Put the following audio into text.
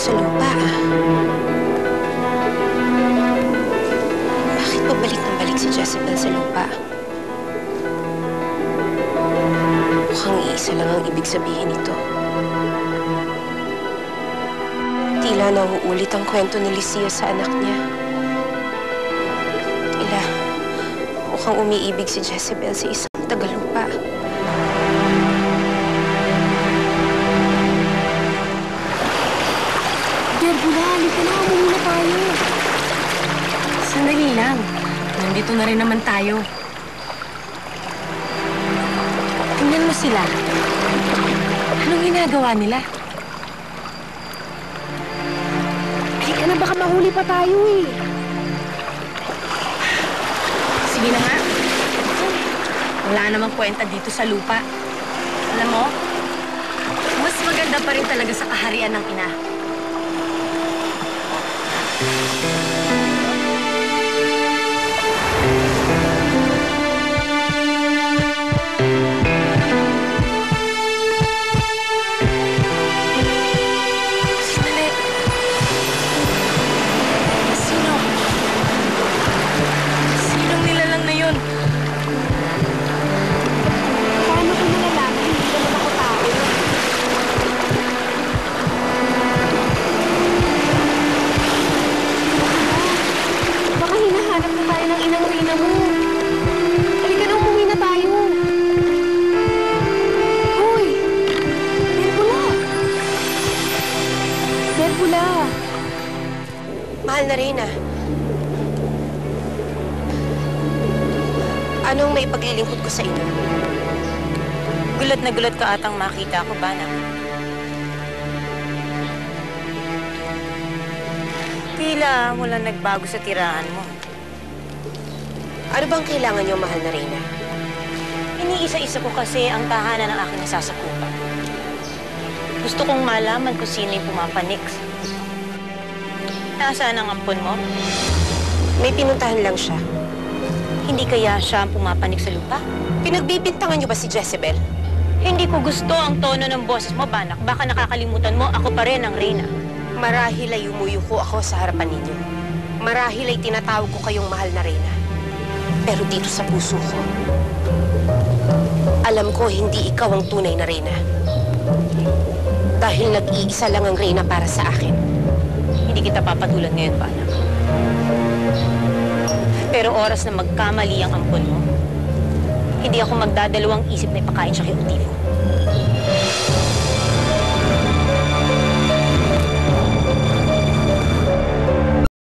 sa lupa, ah. Bakit pabalik ng balik si Jezebel sa lupa? Mukhang iisa lang ang ibig sabihin nito. Tila nauulit ang kwento ni Licia sa anak niya. Tila mukhang umiibig si Jezebel sa isang tagalupa. Derbula, halika na. Muna tayo. Sandali lang. Nandito na rin naman tayo. Tingnan mo sila. Anong ginagawa nila? Halika na, baka mahuli pa tayo eh. Sige na nga. Wala namang kwenta dito sa lupa. Alam mo, mas maganda pa rin talaga sa kaharian ng ina. Mahal na Reyna. Anong may paglilingkod ko sa inyo? Gulat na gulat ka atang makita ko, Banak. Tila walang nagbago sa tirahan mo. Ano bang kailangan niyo, mahal na Reyna? Iniisa-isa ko kasi ang tahanan ng aking nasasakupan. Gusto kong malaman kung sino yung pumapanik. Nasaan ang ampon mo? May pinuntahan lang siya. Hindi kaya siya ang pumapanik sa lupa? Pinagbibintangan niyo ba si Jezebel? Hindi ko gusto ang tono ng boses mo, Banak. Baka nakakalimutan mo, ako pa rin ang Reyna. Marahil ay umuyuko ako sa harapan ninyo. Marahil ay tinatawag ko kayong mahal na Reyna. Pero dito sa puso ko, alam ko hindi ikaw ang tunay na Reyna. Dahil nag-iisa lang ang Reyna para sa akin. Hindi kita papatulan ngayon, Banak. Pero oras na magkamali ang ampon mo, hindi ako magdadalawang isip na ipakain siya kay Utivo.